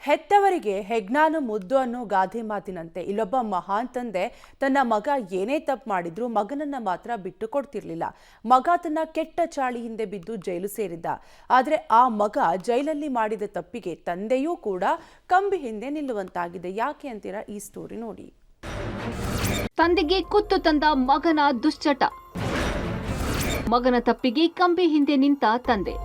ಹೆತ್ತವರಿಗೆ ಹೆಗ್ನಾನು ಮುದ್ದು ಅನ್ನೋ ಗಾದೆ ಮಾತಿನಂತೆ ಇಲ್ಲೊಬ್ಬ ಮಹಾನ್ ತಂದೆ ತನ್ನ ಮಗ ಏನೇ ತಪ್ಪು ಮಾಡಿದ್ರೂ ಮಗನನ್ನ ಮಾತ್ರ ಬಿಟ್ಟು ಕೊಡ್ತಿರ್ಲಿಲ್ಲ. ಮಗ ತನ್ನ ಕೆಟ್ಟ ಚಾಳಿ ಹಿಂದೆ ಬಿದ್ದು ಜೈಲು ಸೇರಿದ್ದ. ಆದರೆ ಆ ಮಗ ಜೈಲಲ್ಲಿ ಮಾಡಿದ ತಪ್ಪಿಗೆ ತಂದೆಯೂ ಕೂಡ ಕಂಬಿ ಹಿಂದೆ ನಿಲ್ಲುವಂತಾಗಿದೆ. ಯಾಕೆ ಅಂತೀರಾ? ಈ ಸ್ಟೋರಿ ನೋಡಿ. ತಂದೆಗೆ ಕುತ್ತು ತಂದ ಮಗನ ದುಶ್ಚಟ. ಮಗನ ತಪ್ಪಿಗೆ ಕಂಬಿ ಹಿಂದೆ ನಿಂತ ತಂದೆ.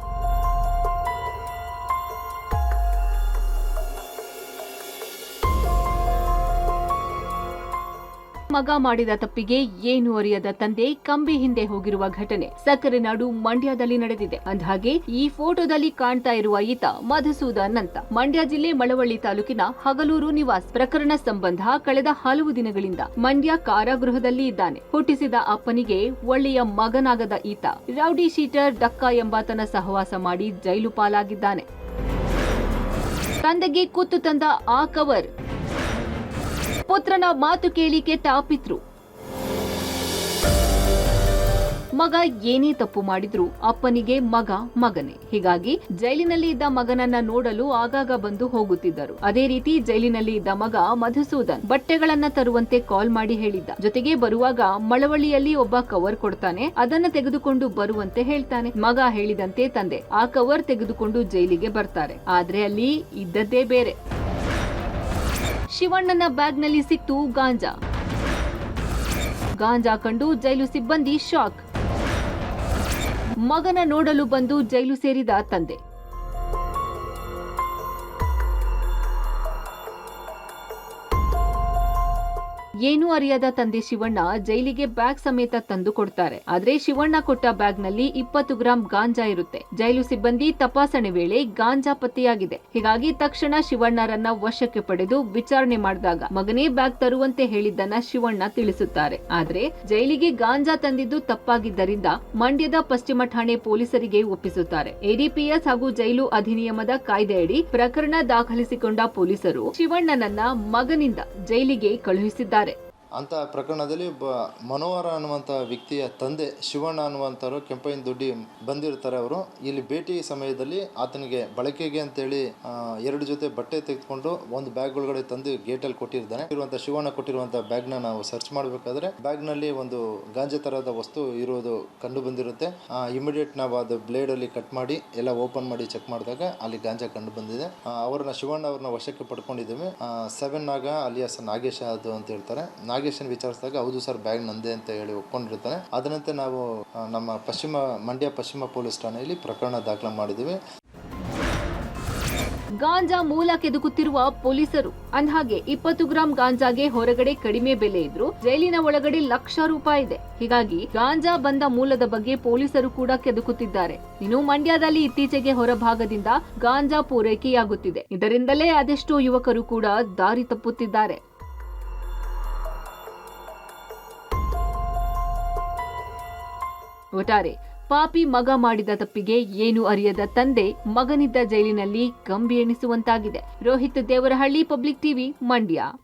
ಮಗ ಮಾಡಿದ ತಪ್ಪಿಗೆ ಏನು ಅರಿಯದ ತಂದೆ ಕಂಬಿ ಹಿಂದೆ ಹೋಗಿರುವ ಘಟನೆ ಸಕ್ಕರೆ ನಾಡು ಮಂಡ್ಯದಲ್ಲಿ ನಡೆದಿದೆ. ಅಂದಹಾಗೆ ಈ ಫೋಟೋದಲ್ಲಿ ಕಾಣ್ತಾ ಇರುವ ಈತ ಮಧುಸೂದನ್ ಅಂತ ಮಂಡ್ಯ ಜಿಲ್ಲೆ ಮಳವಳ್ಳಿ ತಾಲೂಕಿನ ಹಗಲೂರು ನಿವಾಸ. ಪ್ರಕರಣ ಸಂಬಂಧ ಕಳೆದ ಹಲವು ದಿನಗಳಿಂದ ಮಂಡ್ಯ ಕಾರಾಗೃಹದಲ್ಲಿ ಇದ್ದಾನೆ. ಹುಟ್ಟಿಸಿದ ಅಪ್ಪನಿಗೆ ಒಳ್ಳೆಯ ಮಗನಾಗದ ಈತ ರೌಡಿ ಶೀಟರ್ ಡಕ್ಕಾ ಎಂಬಾತನ ಸಹವಾಸ ಮಾಡಿ ಜೈಲು ಪಾಲಾಗಿದ್ದಾನೆ. ತಂದೆಗೆ ಕುತ್ತು ತಂದ ಆ ಕವರ್. ಪುತ್ರನ ಮಾತು ಕೇಳಿ ಕೆಟ್ಟ ಪಿತೃ. ಮಗ ಏನೇ ತಪ್ಪು ಮಾಡಿದ್ರು ಅಪ್ಪನಿಗೆ ಮಗ ಮಗನೇ. ಹೀಗಾಗಿ ಜೈಲಿನಲ್ಲಿ ಇದ್ದ ಮಗನನ್ನ ನೋಡಲು ಆಗಾಗ ಬಂದು ಹೋಗುತ್ತಿದ್ದರು. ಅದೇ ರೀತಿ ಜೈಲಿನಲ್ಲಿ ಇದ್ದ ಮಗ ಮಧುಸೂದನ್ ಬಟ್ಟೆಗಳನ್ನ ತರುವಂತೆ ಕಾಲ್ ಮಾಡಿ ಹೇಳಿದ್ದ. ಜೊತೆಗೆ ಬರುವಾಗ ಮಳವಳ್ಳಿಯಲ್ಲಿ ಒಬ್ಬ ಕವರ್ ಕೊಡ್ತಾನೆ, ಅದನ್ನ ತೆಗೆದುಕೊಂಡು ಬರುವಂತೆ ಹೇಳ್ತಾನೆ. ಮಗ ಹೇಳಿದಂತೆ ತಂದೆ ಆ ಕವರ್ ತೆಗೆದುಕೊಂಡು ಜೈಲಿಗೆ ಬರ್ತಾರೆ. ಆದ್ರೆ ಅಲ್ಲಿ ಇದ್ದದ್ದೇ ಬೇರೆ. ಶಿವಣ್ಣನ ಬ್ಯಾಗ್ನಲ್ಲಿ ಸಿಕ್ತು ಗಾಂಜಾ. ಗಾಂಜಾ ಕಂಡು ಜೈಲು ಸಿಬ್ಬಂದಿ ಶಾಕ್. ಮಗನ ನೋಡಲು ಬಂದು ಜೈಲು ಸೇರಿದ ತಂದೆ. ಏನೂ ಅರಿಯದ ತಂದೆ ಶಿವಣ್ಣ ಜೈಲಿಗೆ ಬ್ಯಾಗ್ ಸಮೇತ ತಂದು ಕೊಡ್ತಾರೆ. ಆದ್ರೆ ಶಿವಣ್ಣ ಕೊಟ್ಟ ಬ್ಯಾಗ್ನಲ್ಲಿ 20 ಗ್ರಾಂ ಗಾಂಜಾ ಇರುತ್ತೆ. ಜೈಲು ಸಿಬ್ಬಂದಿ ತಪಾಸಣೆ ವೇಳೆ ಗಾಂಜಾ ಪತ್ತೆಯಾಗಿದೆ. ಹೀಗಾಗಿ ತಕ್ಷಣ ಶಿವಣ್ಣರನ್ನ ವಶಕ್ಕೆ ಪಡೆದು ವಿಚಾರಣೆ ಮಾಡಿದಾಗ ಮಗನೇ ಬ್ಯಾಗ್ ತರುವಂತೆ ಹೇಳಿದ್ದನ್ನ ಶಿವಣ್ಣ ತಿಳಿಸುತ್ತಾರೆ. ಆದ್ರೆ ಜೈಲಿಗೆ ಗಾಂಜಾ ತಂದಿದ್ದು ತಪ್ಪಾಗಿದ್ದರಿಂದ ಮಂಡ್ಯದ ಪಶ್ಚಿಮ ಠಾಣೆ ಪೊಲೀಸರಿಗೆ ಒಪ್ಪಿಸುತ್ತಾರೆ. ಎಡಿಪಿಎಸ್ ಹಾಗೂ ಜೈಲು ಅಧಿನಿಯಮದ ಕಾಯ್ದೆಯಡಿ ಪ್ರಕರಣ ದಾಖಲಿಸಿಕೊಂಡ ಪೊಲೀಸರು ಶಿವಣ್ಣನನ್ನ ಮಗನಿಂದ ಜೈಲಿಗೆ ಕಳುಹಿಸಿದ್ದಾರೆ. ಅಂತ ಪ್ರಕರಣದಲ್ಲಿ ಮನೋಹರ ಅನ್ನುವಂಥ ವ್ಯಕ್ತಿಯ ತಂದೆ ಶಿವಣ್ಣ ಅನ್ನುವಂಥವ್ರು ಕೆಂಪೈನ ದುಡ್ಡಿ ಬಂದಿರ್ತಾರೆ. ಅವರು ಇಲ್ಲಿ ಭೇಟಿ ಸಮಯದಲ್ಲಿ ಆತನಿಗೆ ಬಳಕೆಗೆ ಅಂತೇಳಿ 2 ಜೊತೆ ಬಟ್ಟೆ ತೆಗೆದುಕೊಂಡು ಒಂದು ಬ್ಯಾಗ್ ಒಳಗಡೆ ತಂದು ಗೇಟಲ್ಲಿ ಕೊಟ್ಟಿರ್ತಾನೆ. ಇರುವಂಥ ಶಿವಣ್ಣ ಕೊಟ್ಟಿರುವಂಥ ಬ್ಯಾಗ್ನ ನಾವು ಸರ್ಚ್ ಮಾಡಬೇಕಾದ್ರೆ ಬ್ಯಾಗ್ನಲ್ಲಿ ಒಂದು ಗಾಂಜಾ ಥರದ ವಸ್ತು ಇರೋದು ಕಂಡು ಬಂದಿರುತ್ತೆ. ಇಮಿಡಿಯೇಟ್ ನಾವು ಅದು ಬ್ಲೇಡಲ್ಲಿ ಕಟ್ ಮಾಡಿ ಎಲ್ಲ ಓಪನ್ ಮಾಡಿ ಚೆಕ್ ಮಾಡಿದಾಗ ಅಲ್ಲಿ ಗಾಂಜಾ ಕಂಡು ಬಂದಿದೆ. ಶಿವಣ್ಣ ಅವ್ರನ್ನ ವಶಕ್ಕೆ ಪಡ್ಕೊಂಡಿದ್ದೇವೆ. 7 ನಾಗ ಅಲಿಯಾಸ್ ನಾಗೇಶ ಅದು ಅಂತ ಹೇಳ್ತಾರೆ. ನಾಗೇಶನ್ ವಿಚಾರಿಸಿದಾಗ ಹೌದು ಸರ್ ಬ್ಯಾಗ್ ನಂದೆ ಅಂತ ಹೇಳಿ ಒಪ್ಕೊಂಡಿರ್ತಾನೆ. ಅದರಂತೆ ನಾವು ನಮ್ಮ ಮಂಡ್ಯ ಪಶ್ಚಿಮ ಪೊಲೀಸ್ ಠಾಣೆಯಲ್ಲಿ ಪ್ರಕರಣ ದಾಖಲು ಮಾಡಿದ್ದೀವಿ. ಗಾಂಜಾ ಮೂಲ ಕೆದಕುತ್ತಿರುವ ಪೊಲೀಸರು. ಅಂದಹಾಗೆ 20 ಗ್ರಾಂ ಗಾಂಜಾಗೆ ಹೊರಗಡೆ ಕಡಿಮೆ ಬೆಲೆ ಇದ್ರು ಜೈಲಿನ ಒಳಗಡೆ ಲಕ್ಷ ರೂಪಾಯಿ ಇದೆ. ಹೀಗಾಗಿ ಗಾಂಜಾ ಬಂದ ಮೂಲದ ಬಗ್ಗೆ ಪೊಲೀಸರು ಕೂಡ ಕೆದಕುತ್ತಿದ್ದಾರೆ. ಇನ್ನು ಮಂಡ್ಯದಲ್ಲಿ ಇತ್ತೀಚೆಗೆ ಹೊರಭಾಗದಿಂದ ಗಾಂಜಾ ಪೂರೈಕೆಯಾಗುತ್ತಿದೆ. ಇದರಿಂದಲೇ ಅದೆಷ್ಟೋ ಯುವಕರು ಕೂಡ ದಾರಿ ತಪ್ಪುತ್ತಿದ್ದಾರೆ. ಒಟ್ಟಾರೆ ಪಾಪಿ ಮಗ ಮಾಡಿದ ತಪ್ಪಿಗೆ ಏನು ಅರಿಯದ ತಂದೆ ಮಗನಿದ್ದ ಜೈಲಿನಲ್ಲಿ ಕಂಬಿ ಎಣಿಸುವಂತಾಗಿದೆ. Rohit Devarahalli, public TV, Mandya.